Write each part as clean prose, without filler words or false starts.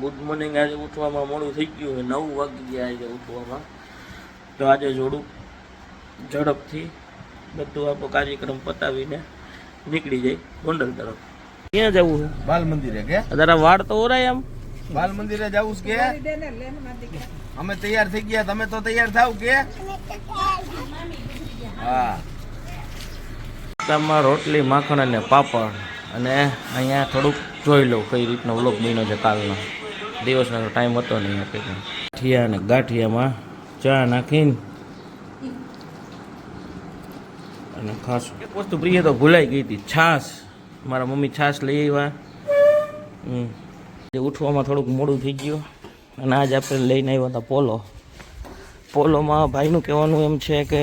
Good morning. આજે ઉઠવામાં મોડું થઈ ગયું, 9 વાગી ગયા આજે ઉઠવામાં. તો આજે જોડું ઝડપથી બધું આપણો કાર્યક્રમ પતાવીને નીકળી જાય ગોંડલ તરફ. ક્યાં જવું છે? બાલ મંદિરે કે તારા વાળ તો ઓરાય એમ. બાલ મંદિરે જવું છે કે અમે તૈયાર થઈ ગયા, તમે તો તૈયાર થાવ કે હા. ગામમાં રોટલી, માખણ અને પાપડ. અને અહીંયા થોડુંક જોઈ લઉં કઈ રીતનો વ્લોગ બન્યો છે કાલનો. દિવસનો ટાઈમ હતો નહીં આપણે. ગાંઠિયા અને ગાંઠિયામાં ચા નાખીને અને ખાસ એક વસ્તુ પ્રિય તો ભૂલાઈ ગઈ હતી, છાશ. મારા મમ્મી છાશ લઈ આવ્યા. ઉઠવામાં થોડુંક મોડું થઈ ગયું અને આજ આપણે લઈને આવ્યા હતા પોલો. પોલોમાં ભાઈનું કહેવાનું એમ છે કે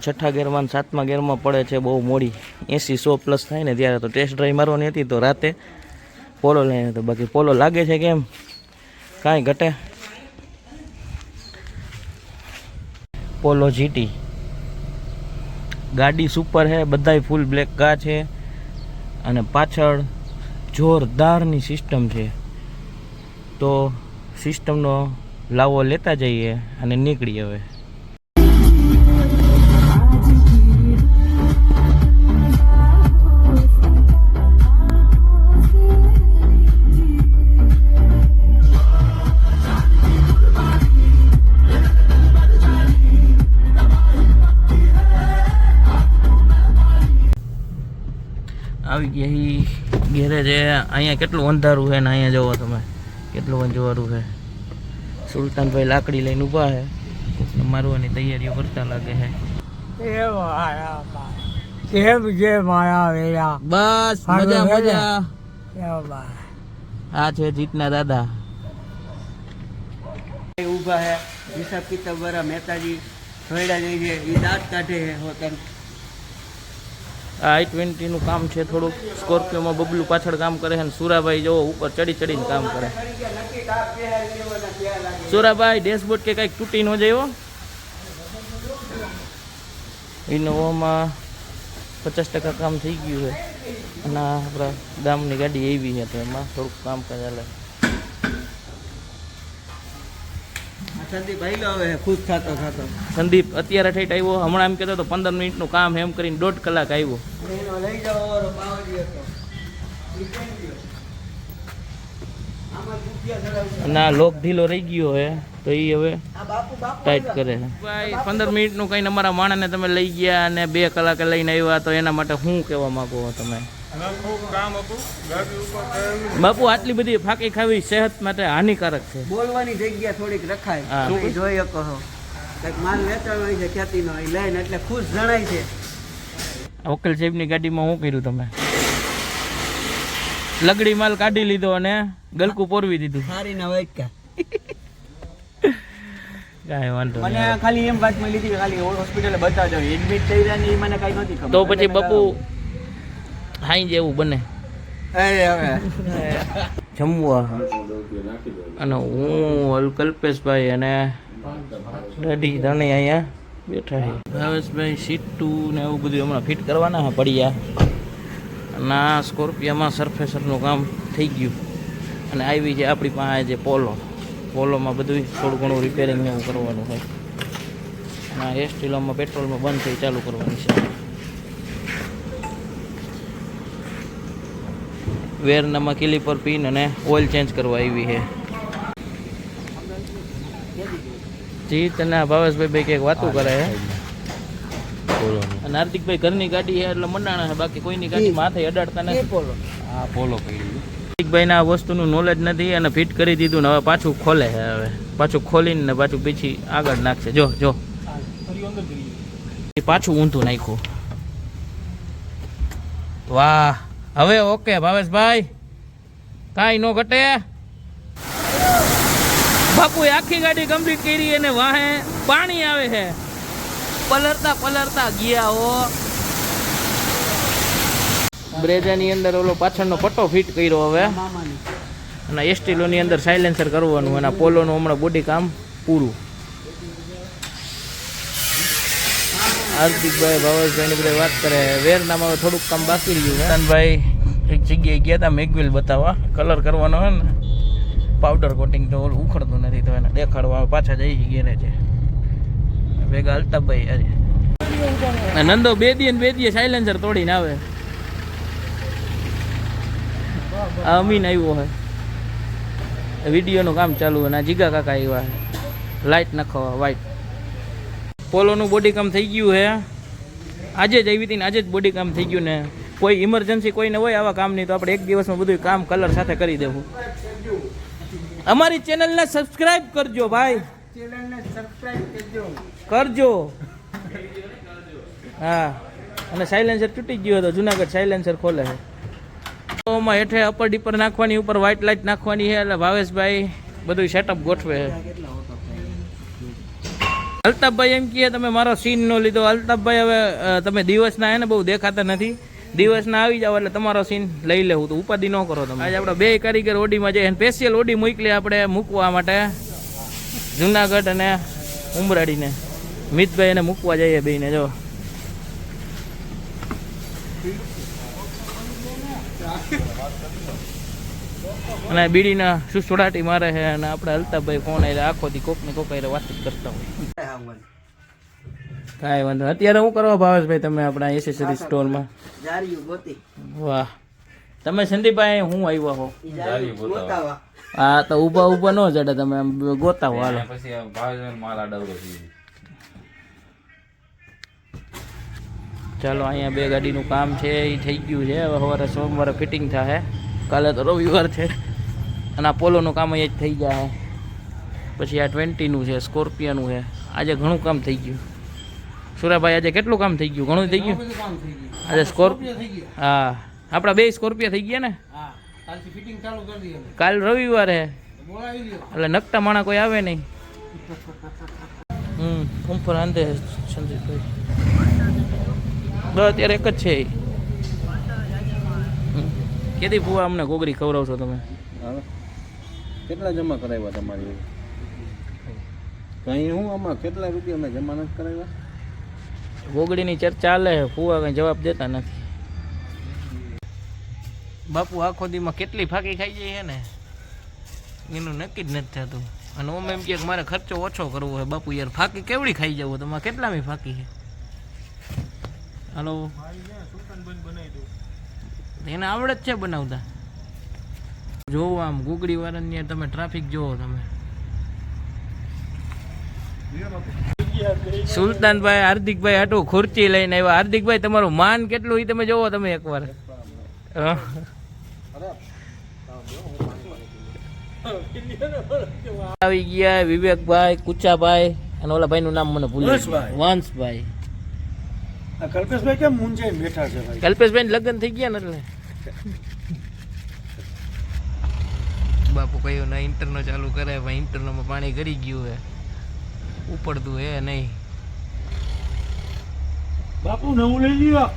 6થા ગેરમાં 7મા ગેરમાં પડે છે બહુ મોડી, 80-100+ થાય ને ત્યારે. તો ટેસ્ટ ડ્રાઈવ મારવાની હતી તો રાતે પોલો લઈને તો બાકી પોલો લાગે છે કેમ કાંઈ ઘટે. પોલો જીટી ગાડી સુપર છે, બધાય ફૂલ બ્લેક ગા છે અને પાછળ જોરદારની સિસ્ટમ છે. તો સિસ્ટમનો લાવો લેતા જઈએ અને નીકળી હવે. આવી ગયા ઘેરે છે. અહીંયા કેટલું અંધારું છે ને અહીંયા જુઓ તમે કેટલું અંજવાળું છે. સુલતાનભાઈ લાકડી લઈને ઊભા છે, મારવાની તૈયારીઓ કરતા લાગે છે. બસ મજા મજા. આ છે જીતના દાદા ઊભા છે. હિસાબ કિતાબ વાળા મહેતાજી થોડા જઈ છે, એ દાંત કાઢે છે હોતન. આ i20 નું કામ છે થોડુંક. સ્કોર્પિયોમાં બબલું પાછળ કામ કરે છે અને સુરાભાઈ જો ઉપર ચડી ચડીને કામ કરે. સુરાભાઈ ડેશબોર્ડ કે કંઈક તૂટી ન જાય. ઇનોવામાં 50% કામ થઈ ગયું છે અને આપણા ગામની ગાડી એવી છે તો એમાં થોડુંક કામ ચાલે. સંદીપ ભાઈ હવે ખુશ થતો થતો. સંદીપ અત્યારે ઠેઠ આવ્યો. હમણાં એમ કહેતો હતો 15 મિનિટનું કામ એમ કરીને 1.5 કલાક આવ્યો. એનો લઈ જાવ પાવડી હતો. અને આ લોક ઢીલો રહી ગયો હે તો એ હવે ટાઈટ કરે છે. ભાઈ 15 મિનિટનું કંઈ અમારા માણસને તમે લઈ ગયા અને 2 કલાકે લઈને આવ્યા તો એના માટે શું કહેવા માંગો તમે? બાપુ આટલી બધી ફાંકી ખાવી સેહત માટે હાનિકારક છે. બોલવાની જગ્યા થોડીક રખાય. તમે જોઈ શકો છો કંઈક માલ વેચાણો છે ખેતીનો, એ લઈને એટલે ખુશ જણાય છે. વકીલ સાહેબની ગાડીમાં શું કર્યું તમે? લગડી માલ કાઢી લીધો અને ગલકું પોરવી દીધું. સારી ના વાયકા કાંઈ વાંધો મને નહીં. ખાલી એમ વાત મળી હતી કે ખાલી હોસ્પિટલે બતાવજો, એડમિટ થઈ રહ્યા ને એ મને કાંઈ નથી ખબર. તો પછી બાપુ હાઈ જેવું બને અરે હવે જમવા. અને હું કલ્પેશભાઈ અને દાઢી ધણી અહીંયા બેઠા છે. ભાવેશભાઈ સીટું ને એવું બધું હમણાં ફિટ કરવાના પડ્યા. અને આ સ્કોર્પિયામાં સરફેસરનું કામ થઈ ગયું અને આવી છે આપણી પાસે જે પોલોમાં બધું થોડું ઘણું રિપેરિંગ ને એવું કરવાનું હોય. અને આ એસ્ટિલોમાં પેટ્રોલમાં બંધ થઈ ચાલુ કરવાની છે. વેરનામાં કિલીપર પિન અને ઓઇલ ચેન્જ કરવા આવી છે. જીત અને ભાવેશભાઈ ભાઈ કંઈક વાતું કરે છે. અને હાર્દિકભાઈ ઘરની ગાડી છે એટલે મંડાણા છે, બાકી કોઈની ગાડી માથે અડાડતા નથી. આ પોલો પડી હાર્દિકભાઈને આ વસ્તુનું નોલેજ નથી અને ફિટ કરી દીધું ને હવે પાછું ખોલે છે. હવે પાછું ખોલીને ને પાછું પીછી આગળ નાખશે. જો પાછું ઊંધું નાખ્યું. વાહ, હવે ઓકે ભાવેશભાઈ, કાંઈ ન ઘટે. બાપુએ આખી ગાડી કમ્પ્લીટ કરી અને વાહે પાણી આવે છે. પલરતા ગયા હો. બ્રેજાની અંદર ઓલો પાછળનો પટ્ટો ફિટ કર્યો હવે અને એસ્ટિલોની અંદર સાયલેન્સર કરવાનું અને પોલોનું હમણાં બોડી કામ પૂરું. હાર્દિકભાઈ ભાવેશભાઈ ની બધા વાત કરે. વેરનામાં થોડુંક કામ બાકી રહ્યું. ભાઈ ઠીક જગ્યાએ ગયા હતા મેગવેલ બતાવવા, કલર કરવાનો હોય ને પાવડર કોટિંગ, તો ઓલું ઉખડતું નથી, તો એને દેખાડવા પાછા જઈ ગયા છે ભેગા અલ્તાફભાઈ. અરે નંદો બે દીએ સાયલેન્સર તોડીને આવે. આ અમીન આવ્યો હે, વિડીયોનું કામ ચાલુ હોય, અને જીગા કાકા આવ્યા છે લાઇટ નાખવા વ્હાઈટ. પોલોનું બોડી કામ થઈ ગયું હે, આજે જ આવી હતી ને આજે જ બોડી કામ થઈ ગયું ને. કોઈ ઇમરજન્સી કોઈને હોય આવા કામની તો આપણે એક દિવસમાં બધું કામ કલર સાથે કરી દેવું. અમારી ચેનલને સબસ્ક્રાઇબ કરજો ભાઈ, કરજો. હા, અને સાયલેન્સર તૂટી ગયો હતો, જુનાગઢ સાયલેન્સર ખોલે છે. તો આમાં હેઠે અપર ડીપર નાખવાની, ઉપર વ્હાઇટ લાઇટ નાખવાની છે, એટલે ભાવેશભાઈ બધું સેટઅપ ગોઠવે છે. અલ્તાફભાઈ એમ કહે તમે મારો સીન નો લીધો. અલ્તાફભાઈ હવે તમે દિવસના હે ને બહુ દેખાતા નથી, દિવસના આવી જાવ એટલે તમારો સીન લઈ લેવું, તો ઉપાધિ ન કરો તમે. આજે આપણે બે કારીગર ઓડીમાં જઈએ, સ્પેશિયલ ઓડી મોકલી આપણે મૂકવા માટે જુનાગઢ અને ઉમરાડીને. મિતભાઈ એને મૂકવા જઈએ બેને. જો અને બીડીના સુસોડાટી મારે છે, અને આપણે અલ્તાફભાઈ ફોન આવી આખો દી કોક ને કોક વાતચીત કરતા હોય. કાંઈ વાંધો. અત્યારે શું કરવા ભાવેશભાઈ તમે આપણા એસેસરી સ્ટોરમાં? વાહ, તમે સંદીપભાઈ હું આવ્યા હો? હા, તો ઊભા ન જડે, તમે આમ ગોતાવો. હાલો ચાલો, અહીંયા બે ગાડીનું કામ છે એ થઈ ગયું છે. હવે સવારે સોમવારે ફિટિંગ થાય, કાલે તો રવિવાર છે. અને આ પોલોનું કામ અહીંયા જ થઈ જાય. પછી આ 20નું છે, સ્કોર્પિયાનું છે. આજે ઘણું કામ થઈ ગયું. સુરાભાઈ આજે કેટલું કામ થઈ ગયું? ઘણું થઈ ગયું આજે. હા, આપણા બે સ્કોર્પિયા થઈ ગયા ને. કાલ રવિવાર હે એટલે નકટા માણા કોઈ આવે નહીં. ઉપર આંધે સંદીપભાઈ તો અત્યારે એક જ છે. કેદી ફુવા અમને ગોગરી ખવડાવશો તમે? કેટલા જમા કરાવ્યા તમારી? કઈ હું આમાં કેટલા રૂપિયા મેં જમા નથી કરાવ્યા? ગોગડીની ચર્ચા ચાલે છે, ફુવા કઈ જવાબ દેતા નથી. બાપુ આખો દીમાં કેટલી ફાંકી ખાઈ જાય છે ને એનું નક્કી જ નથી થતું. અને ઓમ એમ કે મારે ખર્ચો ઓછો કરવો હોય. બાપુ યાર ફાંકી કેવડી ખાઈ જવું? તમારે કેટલામી ફાંકી છે? હાલો, એને આવડે જ છે બનાવતા. જોવો આમ ગુગડી વાળાની તમે ટ્રાફિક જોવો તમે. સુલતાનભાઈ હાર્દિકભાઈ હાટું ખુરચી લઈને આવ્યા. હાર્દિકભાઈ તમારું માન કેટલું એ તમે જોવો તમે એકવાર. આવી ગયા વિવેકભાઈ, કુચાભાઈ અને ઓલા ભાઈ નું નામ મને ભૂલ્યું, વંશભાઈ. કલ્પેશભાઈ કેમ મૂંઝાઈને બેઠા છે ભાઈ? કલ્પેશભાઈ લગ્ન થઈ ગયા ને એટલે બાપુ કયું ના ઇન્ટરનો ચાલુ કરે ભાઈ. ઇન્ટરનોમાં પાણી ગરી ગયું હે, ઉપડતું હે નહીં. બાપુ નવું લઈ લ્યો.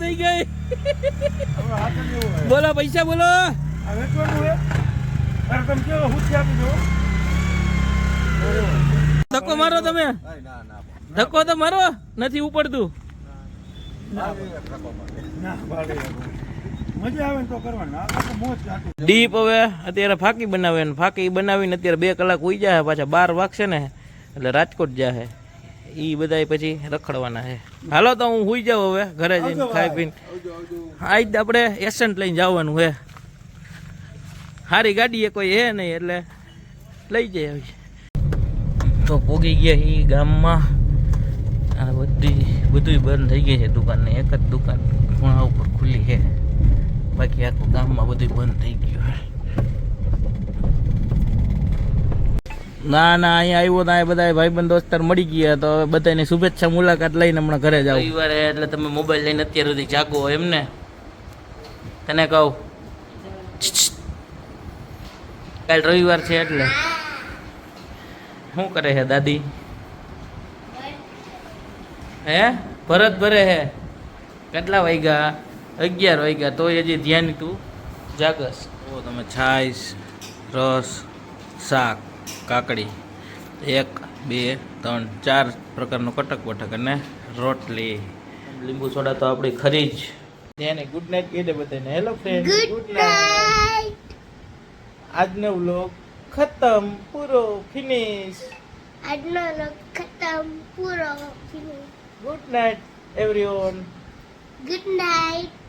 થઈ ગઈ. બોલો પૈસા બોલો. ધક્કો મારો તમે, ધક્કો તો મારો, નથી ઉપડતું. ડીપ હવે અત્યારે ફાંકી બનાવે ને ફાંકી બનાવીને અત્યારે 2 કલાક ઉઈ જાય, પાછા 12 વાગશે ને એટલે રાજકોટ જાય. એ બધા પછી રખડવાના છે. હાલો તો હું હુઈ જાઉં હવે ઘરે જઈને ખાઈ પીને. આજ આપણે એસન્ટ લઈને જવાનું હે. સારી ગાડી કોઈ હે નહીં એટલે લઈ જાય. તો પોગી ગયા એ ગામમાં. અને બધું બંધ થઈ ગઈ છે દુકાન ને. એક જ દુકાન ખૂણા ઉપર ખુલ્લી છે, બાકી આખું ગામમાં બધું બંધ થઈ ગયું. ના ના, અહીંયા આવ્યો તો અહીંયા બધા ભાઈબંધ દોસ્તાર મળી ગયા, તો બધાની શુભેચ્છા મુલાકાત લઈને હમણાં ઘરે જાવ. રવિવારે એટલે તમે મોબાઈલ લઈને અત્યાર સુધી જાગો એમ ને? તને કહું કાલ રવિવાર છે એટલે. શું કરે છે દાદી? હે ભરત ભરે હે? કેટલા વાગ્યા? 11 વાગ્યા તોય હજી ધ્યાન તું જાગસ. ઓ તમે છાશ, રસ, શાક, કાકડી 1 2 3 4 પ્રકારનો કટક બટક અને રોટલી. લીંબુ સોડા તો આપણી ખરી જ. તેને ગુડ નાઇટ કહી દે બધાને. Hello friend, good night. આજનો વ્લોગ ખતમ, પૂરો, ફિનિશ. આજનો વ્લોગ ખતમ, પૂરો, finish. Good night everyone. Good night.